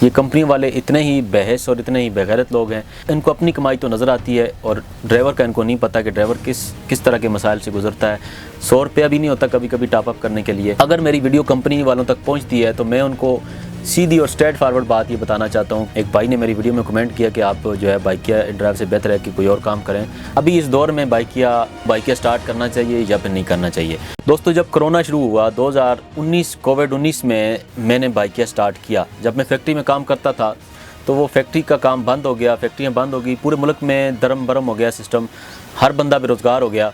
یہ کمپنی والے اتنے ہی بحث اور اتنے ہی بغیرت لوگ ہیں، ان کو اپنی کمائی تو نظر آتی ہے اور ڈرائیور کا ان کو نہیں پتہ کہ ڈرائیور کس طرح کے مسائل سے گزرتا ہے۔ 100 روپیہ بھی نہیں ہوتا کبھی کبھی ٹاپ اپ کرنے کے لیے۔ اگر میری ویڈیو کمپنی والوں تک پہنچتی ہے تو میں ان کو سیدھی اور اسٹریٹ فارورڈ بات یہ بتانا چاہتا ہوں۔ ایک بھائی نے میری ویڈیو میں کمنٹ کیا کہ آپ جو ہے بائکیا ڈرائیو سے بہتر ہے کہ کوئی اور کام کریں۔ ابھی اس دور میں بائکیا سٹارٹ کرنا چاہیے یا پھر نہیں کرنا چاہیے؟ دوستو، جب کرونا شروع ہوا 2019 کووڈ-19 میں نے بائکیا سٹارٹ کیا۔ جب میں فیکٹری میں کام کرتا تھا تو وہ فیکٹری کا کام بند ہو گیا، فیکٹریاں بند ہو گئی، پورے ملک میں درم برم ہو گیا سسٹم، ہر بندہ بے روزگار ہو گیا۔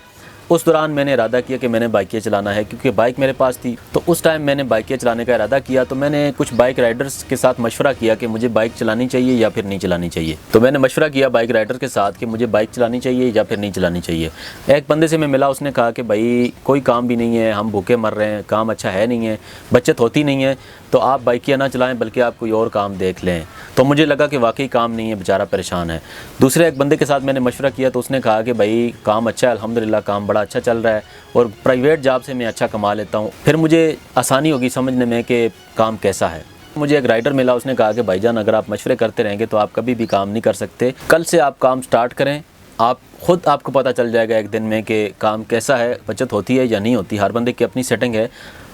اس دوران میں نے ارادہ کیا کہ میں نے بائکیا چلانا ہے، کیونکہ بائک میرے پاس تھی۔ تو اس ٹائم میں نے بائکیا چلانے کا ارادہ کیا تو میں نے کچھ بائک رائڈرز کے ساتھ مشورہ کیا کہ مجھے بائک چلانی چاہیے یا پھر نہیں چلانی چاہیے۔ تو میں نے مشورہ کیا بائک رائڈر کے ساتھ کہ مجھے بائک چلانی چاہیے یا پھر نہیں چلانی چاہیے۔ ایک بندے سے میں ملا، اس نے کہا کہ بھائی کوئی کام بھی نہیں ہے، ہم بھوکے مر رہے ہیں، کام اچھا ہے نہیں ہے، بچت ہوتی نہیں ہے، تو آپ بائکیا نہ چلائیں بلکہ آپ کوئی اور کام دیکھ لیں۔ تو مجھے لگا کہ واقعی کام نہیں ہے، بیچارہ پریشان ہے۔ دوسرے ایک بندے کے ساتھ میں نے مشورہ کیا تو اس نے کہا کہ بھائی کام اچھا ہے، الحمدللہ کام بڑا اچھا چل رہا ہے اور پرائیویٹ جاب سے میں اچھا کما لیتا ہوں، پھر مجھے آسانی ہوگی سمجھنے میں کہ کام کیسا ہے۔ مجھے ایک رائڈر ملا، اس نے کہا کہ بھائی جان اگر آپ مشورے کرتے رہیں گے تو آپ کبھی بھی کام نہیں کر سکتے، کل سے آپ کام سٹارٹ کریں، آپ کو پتہ چل جائے گا ایک دن میں کہ کام کیسا ہے، بچت ہوتی ہے یا نہیں ہوتی، ہر بندے کی اپنی سیٹنگ ہے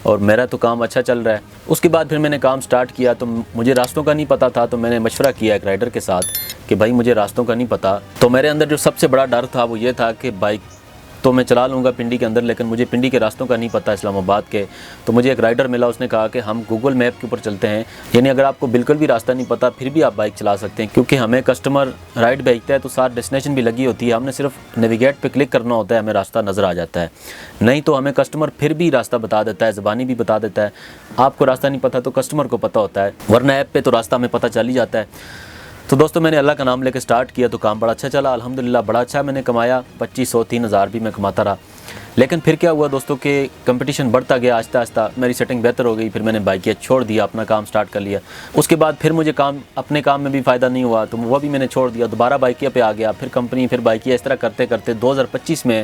اور میرا تو کام اچھا چل رہا ہے۔ اس کے بعد پھر میں نے کام سٹارٹ کیا تو مجھے راستوں کا نہیں پتہ تھا، تو میں نے مشورہ کیا ایک رائڈر کے ساتھ کہ بھائی مجھے راستوں کا نہیں پتہ۔ تو میرے اندر جو سب سے بڑا ڈر تھا وہ یہ تھا کہ بائک تو میں چلا لوں گا پنڈی کے اندر، لیکن مجھے پنڈی کے راستوں کا نہیں پتہ اسلام آباد کے۔ تو مجھے ایک رائڈر ملا، اس نے کہا کہ ہم گوگل میپ کے اوپر چلتے ہیں، یعنی اگر آپ کو بالکل بھی راستہ نہیں پتہ پھر بھی آپ بائک چلا سکتے ہیں، کیونکہ ہمیں کسٹمر رائڈ بھیجتا ہے تو ساتھ ڈیسٹینیشن بھی لگی ہوتی ہے، ہم نے صرف نیویگیٹ پہ کلک کرنا ہوتا ہے، ہمیں راستہ نظر آ جاتا ہے۔ نہیں تو ہمیں کسٹمر پھر بھی راستہ بتا دیتا ہے، زبانی بھی بتا دیتا ہے۔ آپ کو راستہ نہیں پتہ تو کسٹمر کو پتہ ہوتا ہے، ورنہ ایپ پہ تو راستہ ہمیں پتہ چل ہی جاتا ہے۔ تو دوستو میں نے اللہ کا نام لے کے سٹارٹ کیا تو کام بڑا اچھا چلا، الحمدللہ بڑا اچھا میں نے کمایا، 2500 3000 بھی میں کماتا رہا۔ لیکن پھر کیا ہوا دوستو کہ کمپٹیشن بڑھتا گیا، آہستہ آہستہ میری سیٹنگ بہتر ہو گئی، پھر میں نے بائکیا چھوڑ دیا، اپنا کام سٹارٹ کر لیا۔ اس کے بعد پھر مجھے اپنے کام میں بھی فائدہ نہیں ہوا تو وہ بھی میں نے چھوڑ دیا، دوبارہ بائکیا پہ آ گیا، پھر کمپنی، پھر بائکیا، اس طرح کرتے کرتے 2025 میں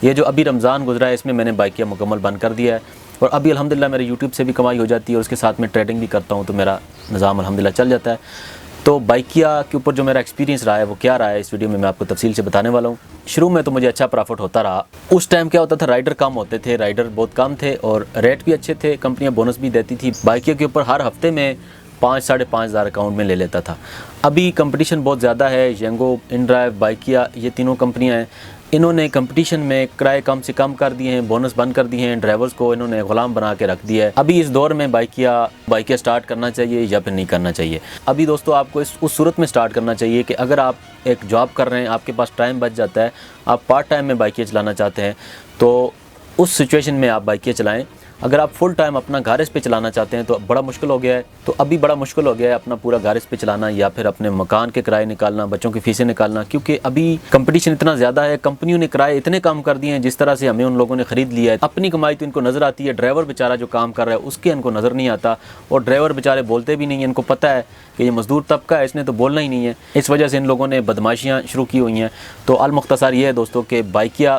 یہ جو ابھی رمضان گزرا ہے اس میں نے بائکیا مکمل بند کر دیا ہے، اور ابھی الحمدللہ میرے یوٹیوب سے بھی کمائی ہو جاتی ہے اور اس کے ساتھ میں ٹریڈنگ بھی کرتا ہوں، تو میرا نظام الحمدللہ چل جاتا ہے۔ تو بائکیا کے اوپر جو میرا ایکسپیرینس رہا ہے وہ کیا رہا ہے اس ویڈیو میں آپ کو تفصیل سے بتانے والا ہوں۔ شروع میں تو مجھے اچھا پرافٹ ہوتا رہا، اس ٹائم کیا ہوتا تھا رائڈر کم ہوتے تھے، رائڈر بہت کم تھے اور ریٹ بھی اچھے تھے، کمپنیاں بونس بھی دیتی تھی۔ بائکیا کے اوپر ہر ہفتے میں 5,000-5,500 اکاؤنٹ میں لے لیتا تھا۔ ابھی کمپٹیشن بہت زیادہ ہے، ینگو، ان ڈرائیو، بائکیا، یہ تینوں کمپنیاں ہیں، انہوں نے کمپٹیشن میں کرائے کم سے کم کر دیے ہیں، بونس بند کر دیے ہیں، ڈرائیورز کو انہوں نے غلام بنا کے رکھ دیا ہے۔ ابھی اس دور میں بائکیا سٹارٹ کرنا چاہیے یا پھر نہیں کرنا چاہیے؟ ابھی دوستو آپ کو اس صورت میں سٹارٹ کرنا چاہیے کہ اگر آپ ایک جاب کر رہے ہیں، آپ کے پاس ٹائم بچ جاتا ہے، آپ پارٹ ٹائم میں بائکیا چلانا چاہتے ہیں تو اس سچویشن میں آپ بائکیا چلائیں۔ اگر آپ فل ٹائم اپنا گھر پہ چلانا چاہتے ہیں تو بڑا مشکل ہو گیا ہے، تو ابھی بڑا مشکل ہو گیا ہے اپنا پورا گھر پہ چلانا یا پھر اپنے مکان کے کرائے نکالنا، بچوں کی فیسیں نکالنا، کیونکہ ابھی کمپٹیشن اتنا زیادہ ہے، کمپنیوں نے کرائے اتنے کم کر دیے ہیں، جس طرح سے ہمیں ان لوگوں نے خرید لیا ہے۔ اپنی کمائی تو ان کو نظر آتی ہے، ڈرائیور بیچارہ جو کام کر رہا ہے اس کے ان کو نظر نہیں آتا، اور ڈرائیور بیچارے بولتے بھی نہیں ہیں، ان کو پتہ ہے کہ یہ مزدور طبقہ ہے، اس نے تو بولنا ہی نہیں ہے، اس وجہ سے ان لوگوں نے بدماشیاں شروع کی ہوئی ہیں۔ تو المختصر یہ ہے دوستو کہ بائکیا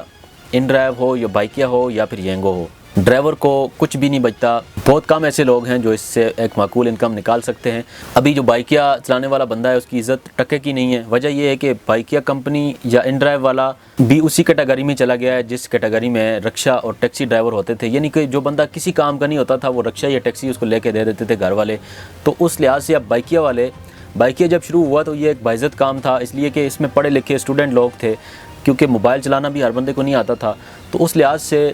ان ڈرائیو ہو یا بائکیا ہو یا پھر ینگو ہو، ڈرائیور کو کچھ بھی نہیں بچتا۔ بہت کم ایسے لوگ ہیں جو اس سے ایک معقول انکم نکال سکتے ہیں۔ ابھی جو بائکیا چلانے والا بندہ ہے اس کی عزت ٹکے کی نہیں ہے، وجہ یہ ہے کہ بائکیا کمپنی یا ان ڈرائیو والا بھی اسی کیٹیگری میں چلا گیا ہے جس کیٹیگری میں رکشہ اور ٹیکسی ڈرائیور ہوتے تھے، یعنی کہ جو بندہ کسی کام کا نہیں ہوتا تھا وہ رکشہ یا ٹیکسی اس کو لے کے دے دیتے تھے گھر والے۔ تو اس لحاظ سے اب بائکیا جب شروع ہوا تو یہ ایک باعزت کام تھا، اس لیے کہ اس میں پڑھے لکھے اسٹوڈنٹ لوگ تھے، کیونکہ موبائل چلانا بھی ہر بندے کو نہیں آتا تھا، تو اس لحاظ سے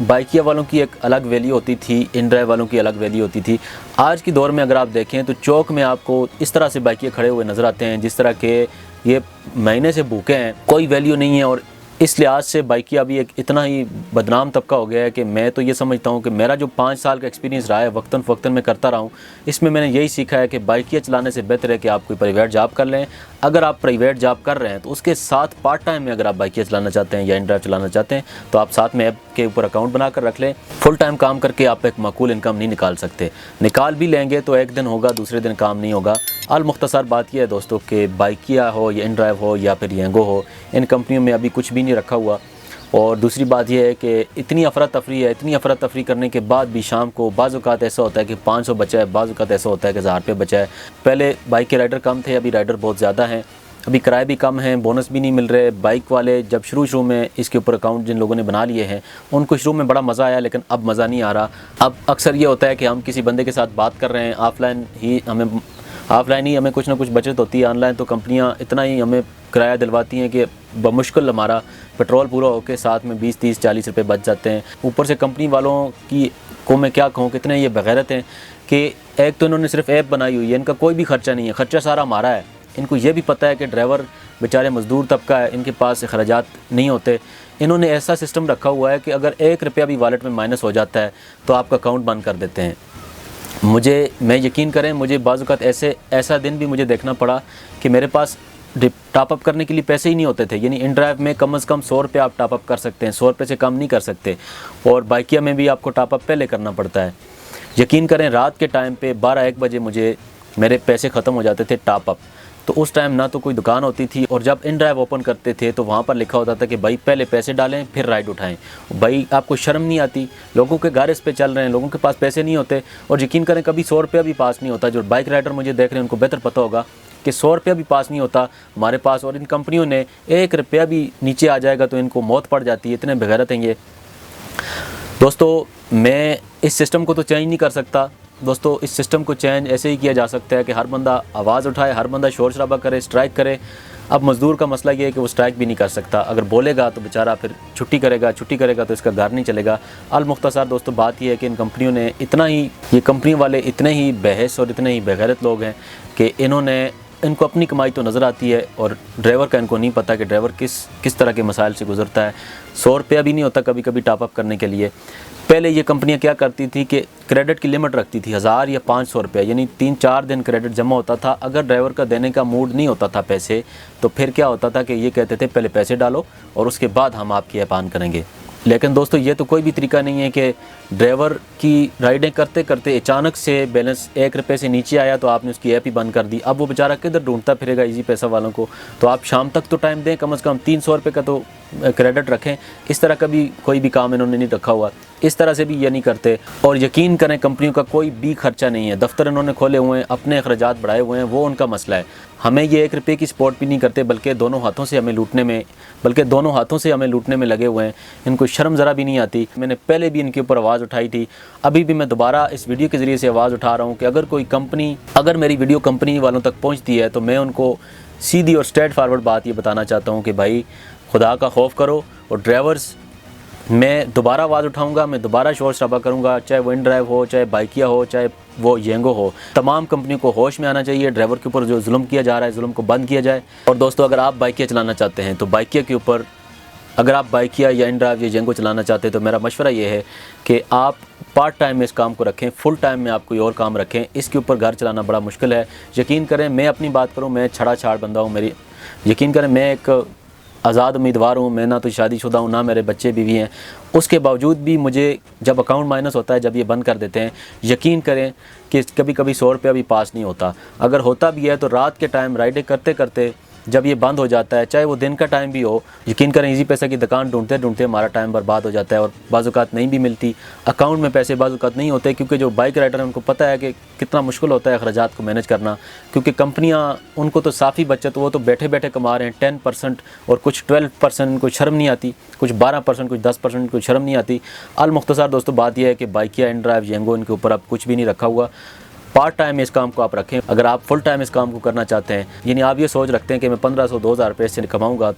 بائکیا والوں کی ایک الگ ویلیو ہوتی تھی، ان ڈرائیو والوں کی الگ ویلیو ہوتی تھی۔ آج کی دور میں اگر آپ دیکھیں تو چوک میں آپ کو اس طرح سے بائکیا کھڑے ہوئے نظر آتے ہیں جس طرح کہ یہ مہینے سے بھوکے ہیں، کوئی ویلیو نہیں ہے، اور اس لحاظ سے بائکیا ابھی ایک اتنا ہی بدنام طبقہ ہو گیا ہے کہ میں تو یہ سمجھتا ہوں کہ میرا جو 5 سال کا ایکسپیرینس رہا ہے وقتاً فوقتاً میں کرتا رہا ہوں، اس میں نے یہی سیکھا ہے کہ بائکیا چلانے سے بہتر ہے کہ آپ کوئی پرائیویٹ جاب کر لیں۔ اگر آپ پرائیویٹ جاب کر رہے ہیں تو اس کے ساتھ پارٹ ٹائم میں اگر آپ بائکیا چلانا چاہتے ہیں یا ان ڈرائیو چلانا چاہتے ہیں تو آپ ساتھ میں ایپ کے اوپر اکاؤنٹ بنا کر رکھ لیں۔ فل ٹائم کام کر کے آپ ایک معقول انکم نہیں نکال سکتے، نکال بھی لیں گے تو ایک دن ہوگا، دوسرے دن کام نہیں ہوگا۔ المختصر بات یہ ہے دوستو کہ بائکیا ہو یا ان ڈرائیو ہو یا پھر ینگو ہو، ان کمپنیوں میں ابھی کچھ بھی نہیں رکھا ہوا، اور دوسری بات یہ ہے کہ اتنی افراتفری ہے، اتنی افراتفری کرنے کے بعد بھی شام کو بعض اوقات ایسا ہوتا ہے کہ 500 بچا ہے، بعض اوقات ایسا ہوتا ہے کہ 1000 روپے بچا ہے۔ پہلے بائک کے رائڈر کم تھے، ابھی رائڈر بہت زیادہ ہیں، ابھی کرائے بھی کم ہیں، بونس بھی نہیں مل رہے۔ بائک والے جب شروع میں اس کے اوپر اکاؤنٹ جن لوگوں نے بنا لیے ہیں ان کو شروع میں بڑا مزہ آیا، لیکن اب مزہ نہیں آ رہا۔ اب اکثر یہ ہوتا ہے کہ ہم کسی بندے کے ساتھ بات کر رہے ہیں، آف لائن ہی ہمیں کچھ نہ کچھ بچت ہوتی ہے، آن لائن تو کمپنیاں اتنا ہی ہمیں کرایہ دلواتی ہیں کہ بمشکل ہمارا پیٹرول پورا ہو کے ساتھ میں 20 30 40 روپے بچ جاتے ہیں۔ اوپر سے کمپنی والوں کو میں کیا کہوں، کتنے یہ بغیرت ہیں کہ ایک تو انہوں نے صرف ایپ بنائی ہوئی ہے، ان کا کوئی بھی خرچہ نہیں ہے، خرچہ سارا ہمارا ہے۔ ان کو یہ بھی پتہ ہے کہ ڈرائیور بیچارے مزدور طبقہ ہے، ان کے پاس اخراجات نہیں ہوتے۔ انہوں نے ایسا سسٹم رکھا ہوا ہے کہ اگر 1 روپیہ بھی والیٹ میں مائنس ہو جاتا ہے تو آپ کا اکاؤنٹ بند کر دیتے ہیں۔ میں یقین کریں، مجھے بعض اوقات ایسا دن بھی مجھے دیکھنا پڑا کہ میرے پاس ٹاپ اپ کرنے کے لیے پیسے ہی نہیں ہوتے تھے، یعنی ان ڈرائیو میں کم از کم 100 روپے آپ ٹاپ اپ کر سکتے ہیں، 100 روپے سے کم نہیں کر سکتے، اور بائکیا میں بھی آپ کو ٹاپ اپ پہلے کرنا پڑتا ہے۔ یقین کریں رات کے ٹائم پہ 12-1 بجے میرے پیسے ختم ہو جاتے تھے ٹاپ اپ، تو اس ٹائم نہ تو کوئی دکان ہوتی تھی، اور جب ان ڈرائیو اوپن کرتے تھے تو وہاں پر لکھا ہوتا تھا کہ بھائی پہلے پیسے ڈالیں پھر رائڈ اٹھائیں۔ بھائی آپ کو شرم نہیں آتی؟ لوگوں کے گھر اس پہ چل رہے ہیں، لوگوں کے پاس پیسے نہیں ہوتے، اور یقین کریں کبھی 100 روپیہ بھی پاس نہیں ہوتا۔ جو بائک رائڈر مجھے دیکھ رہے ہیں ان کو بہتر پتہ ہوگا کہ 100 روپیہ بھی پاس نہیں ہوتا ہمارے پاس، اور ان کمپنیوں نے 1 روپیہ بھی نیچے آ جائے گا تو ان کو موت پڑ جاتی ہے، اتنے بغیرت ہیں یہ۔ دوستو میں اس سسٹم کو تو چینج نہیں کر سکتا، دوستو اس سسٹم کو چینج ایسے ہی کیا جا سکتا ہے کہ ہر بندہ آواز اٹھائے، ہر بندہ شور شرابہ کرے، اسٹرائک کرے۔ اب مزدور کا مسئلہ یہ ہے کہ وہ اسٹرائک بھی نہیں کر سکتا، اگر بولے گا تو بیچارہ پھر چھٹی کرے گا تو اس کا گھر نہیں چلے گا۔ المختصر دوستو بات یہ ہے کہ ان کمپنیوں نے یہ کمپنی والے اتنے ہی بحث اور اتنے ہی بغیرت لوگ ہیں کہ ان کو اپنی کمائی تو نظر آتی ہے، اور ڈرائیور کا ان کو نہیں پتہ کہ ڈرائیور کس طرح کے مسائل سے گزرتا ہے۔ 100 روپیہ بھی نہیں ہوتا کبھی کبھی ٹاپ اپ کرنے کے لیے۔ پہلے یہ کمپنیاں کیا کرتی تھی کہ کریڈٹ کی لمٹ رکھتی تھی 1000 یا 500 روپیہ، یعنی 3-4 دن کریڈٹ جمع ہوتا تھا۔ اگر ڈرائیور کا دینے کا موڈ نہیں ہوتا تھا پیسے، تو پھر کیا ہوتا تھا کہ یہ کہتے تھے پہلے پیسے ڈالو اور اس کے بعد ہم آپ کی ایپ آن کریں گے۔ لیکن دوستو یہ تو کوئی بھی طریقہ نہیں ہے کہ ڈرائیور کی رائڈیں کرتے کرتے اچانک سے بیلنس 1 روپے سے نیچے آیا تو آپ نے اس کی ایپ ہی بند کر دی۔ اب وہ بیچارہ کدھر ڈھونڈتا پھرے گا ایزی پیسہ والوں کو؟ تو آپ شام تک تو ٹائم دیں، کم از کم 300 روپے کا تو کریڈٹ رکھیں۔ اس طرح کا بھی کوئی بھی کام انہوں نے نہیں رکھا ہوا، اس طرح سے بھی یہ نہیں کرتے۔ اور یقین کریں کمپنیوں کا کوئی بھی خرچہ نہیں ہے، دفتر انہوں نے کھولے ہوئے ہیں، اپنے اخراجات بڑھائے ہوئے ہیں، وہ ان کا مسئلہ ہے۔ ہمیں یہ 1 روپے کی سپورٹ بھی نہیں کرتے، بلکہ دونوں ہاتھوں سے ہمیں لوٹنے میں لگے ہوئے ہیں۔ ان کو شرم ذرا بھی نہیں آتی۔ میں نے پہلے بھی ان کے اوپر آواز اٹھائی تھی، ابھی بھی میں دوبارہ اس ویڈیو کے ذریعے سے آواز اٹھا رہا ہوں کہ اگر میری ویڈیو کمپنی والوں تک پہنچتی ہے تو میں ان کو سیدھی اور اسٹریٹ فارورڈ بات یہ بتانا چاہتا ہوں کہ بھائی خدا کا خوف کرو، اور ڈرائیورز میں دوبارہ آواز اٹھاؤں گا، میں دوبارہ شور شرابہ کروں گا، چاہے وہ ان ڈرائیو ہو، چاہے بائکیا ہو، چاہے وہ ینگو ہو۔ تمام کمپنیوں کو ہوش میں آنا چاہیے، ڈرائیور کے اوپر جو ظلم کیا جا رہا ہے ظلم کو بند کیا جائے۔ اور دوستو اگر آپ بائکیا چلانا چاہتے ہیں تو بائکیا کے اوپر، اگر آپ بائکیا یا ان ڈرائیو یا ینگو چلانا چاہتے ہیں تو میرا مشورہ یہ ہے کہ آپ پارٹ ٹائم میں اس کام کو رکھیں، فل ٹائم میں آپ کوئی اور کام رکھیں۔ اس کے اوپر گھر چلانا بڑا مشکل ہے۔ یقین کریں میں اپنی بات کروں، میں چھڑا چھاڑ بندہ ہوں، یقین کریں میں ایک آزاد امیدوار ہوں، میں نہ تو شادی شدہ ہوں، نہ میرے بچے بیوی ہیں۔ اس کے باوجود بھی مجھے جب اکاؤنٹ مائنس ہوتا ہے، جب یہ بند کر دیتے ہیں، یقین کریں کہ کبھی کبھی 100 روپیہ بھی پاس نہیں ہوتا۔ اگر ہوتا بھی ہے تو رات کے ٹائم رائڈیں کرتے کرتے جب یہ بند ہو جاتا ہے، چاہے وہ دن کا ٹائم بھی ہو، یقین کریں ایزی پیسہ کی دکان ڈھونڈتے ڈھونڈتے ہمارا ٹائم برباد ہو جاتا ہے، اور بعض اوقات نہیں بھی ملتی، اکاؤنٹ میں پیسے بعض اوقات نہیں ہوتے، کیونکہ جو بائک رائڈر ہیں ان کو پتہ ہے کہ کتنا مشکل ہوتا ہے اخراجات کو مینیج کرنا، کیونکہ کمپنیاں ان کو تو صافی بچت، وہ تو بیٹھے بیٹھے کما رہے ہیں 10%، اور کچھ 12% کو شرم نہیں آتی، کچھ 12%، کچھ 10% کو شرم نہیں آتی۔ المختصر دوستو بات یہ ہے کہ بائکیا، ان ڈرائیو، ینگو، ان کے اوپر اب کچھ بھی نہیں رکھا ہوا۔ پارٹ ٹائم میں اس کام کو آپ رکھیں۔ اگر آپ فل ٹائم اس کام کو کرنا چاہتے ہیں، یعنی آپ یہ سوچ رکھتے ہیں کہ میں 1500-2000 روپے سے کماؤں گا،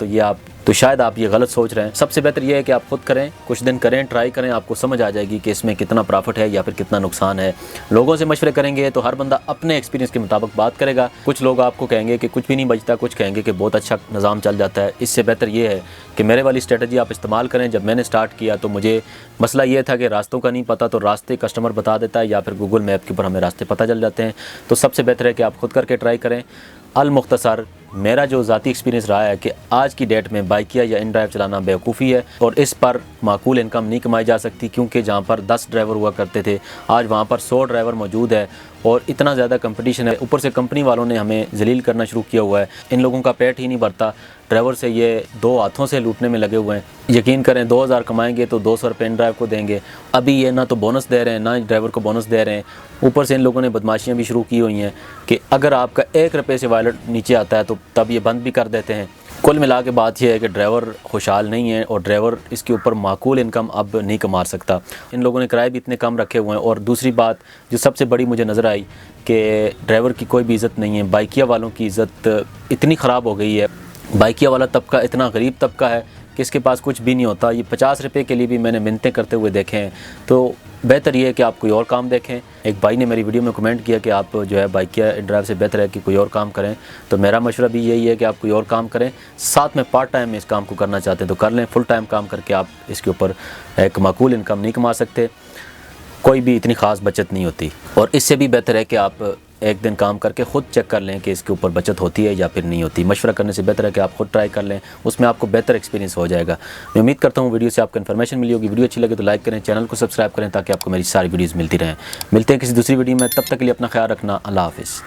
تو شاید آپ یہ غلط سوچ رہے ہیں۔ سب سے بہتر یہ ہے کہ آپ خود کریں، کچھ دن کریں، ٹرائی کریں، آپ کو سمجھ آ جائے گی کہ اس میں کتنا پرافٹ ہے یا پھر کتنا نقصان ہے۔ لوگوں سے مشورے کریں گے تو ہر بندہ اپنے ایکسپیرینس کے مطابق بات کرے گا۔ کچھ لوگ آپ کو کہیں گے کہ کچھ بھی نہیں بچتا، کچھ کہیں گے کہ بہت اچھا نظام چل جاتا ہے۔ اس سے بہتر یہ ہے کہ میرے والی اسٹریٹجی آپ استعمال کریں۔ جب میں نے سٹارٹ کیا تو مجھے مسئلہ یہ تھا کہ راستوں کا نہیں پتہ، تو راستے کسٹمر بتا دیتا ہے یا پھر گوگل میپ کے اوپر ہمیں راستے پتہ چل جاتے ہیں۔ تو سب سے بہتر ہے کہ آپ خود کر کے ٹرائی کریں۔ المختصر میرا جو ذاتی ایکسپیرینس رہا ہے کہ آج کی ڈیٹ میں بائکیا یا ان ڈرائیو چلانا بیوقوفی ہے، اور اس پر معقول انکم نہیں کمائی جا سکتی، کیونکہ جہاں پر 10 ڈرائیور ہوا کرتے تھے آج وہاں پر 100 ڈرائیور موجود ہے، اور اتنا زیادہ کمپٹیشن ہے، اوپر سے کمپنی والوں نے ہمیں ذلیل کرنا شروع کیا ہوا ہے۔ ان لوگوں کا پیٹ ہی نہیں بھرتا، ڈرائیور سے یہ 2 ہاتھوں سے لوٹنے میں لگے ہوئے ہیں۔ یقین کریں 2000 کمائیں گے تو 200 روپے ان ڈرائیو کو دیں گے۔ ابھی یہ نہ تو بونس دے رہے ہیں، نہ ڈرائیور کو بونس دے رہے ہیں، اوپر سے ان لوگوں نے بدماشیاں بھی شروع کی ہوئی ہیں کہ اگر آپ کا 1 روپے سے وائلٹ نیچے آتا ہے تو تب یہ بند بھی کر دیتے ہیں۔ کل ملا کے بات یہ ہے کہ ڈرائیور خوشحال نہیں ہے اور ڈرائیور اس کے اوپر معقول انکم اب نہیں کما سکتا۔ ان لوگوں نے کرائے بھی اتنے کم رکھے ہوئے ہیں، اور دوسری بات جو سب سے بڑی مجھے نظر آئی کہ ڈرائیور کی کوئی بھی عزت نہیں ہے۔ بائکیا والوں کی عزت اتنی خراب ہو گئی ہے، بائکیا والا طبقہ اتنا غریب طبقہ ہے کہ اس کے پاس کچھ بھی نہیں ہوتا۔ یہ 50 روپے کے لیے بھی میں نے منتیں کرتے ہوئے دیکھے ہیں۔ تو بہتر یہ ہے کہ آپ کوئی اور کام دیکھیں۔ ایک بھائی نے میری ویڈیو میں کمنٹ کیا کہ آپ جو ہے بائکیا ڈرائیو سے بہتر ہے کہ کوئی اور کام کریں، تو میرا مشورہ بھی یہی ہے کہ آپ کوئی اور کام کریں، ساتھ میں پارٹ ٹائم میں اس کام کو کرنا چاہتے ہیں تو کر لیں۔ فل ٹائم کام کر کے آپ اس کے اوپر ایک معقول انکم نہیں کما سکتے، کوئی بھی اتنی خاص بچت نہیں ہوتی۔ اور اس سے بھی بہتر ہے کہ آپ ایک دن کام کر کے خود چیک کر لیں کہ اس کے اوپر بچت ہوتی ہے یا پھر نہیں ہوتی۔ مشورہ کرنے سے بہتر ہے کہ آپ خود ٹرائی کر لیں، اس میں آپ کو بہتر ایکسپیرینس ہو جائے گا۔ میں امید کرتا ہوں ویڈیو سے آپ کو انفارمیشن ملی ہوگی۔ ویڈیو اچھی لگے تو لائک کریں، چینل کو سبسکرائب کریں تاکہ آپ کو میری ساری ویڈیوز ملتی رہیں۔ ملتے ہیں کسی دوسری ویڈیو میں، تب تک کے لیے اپنا خیال رکھنا۔ اللہ حافظ۔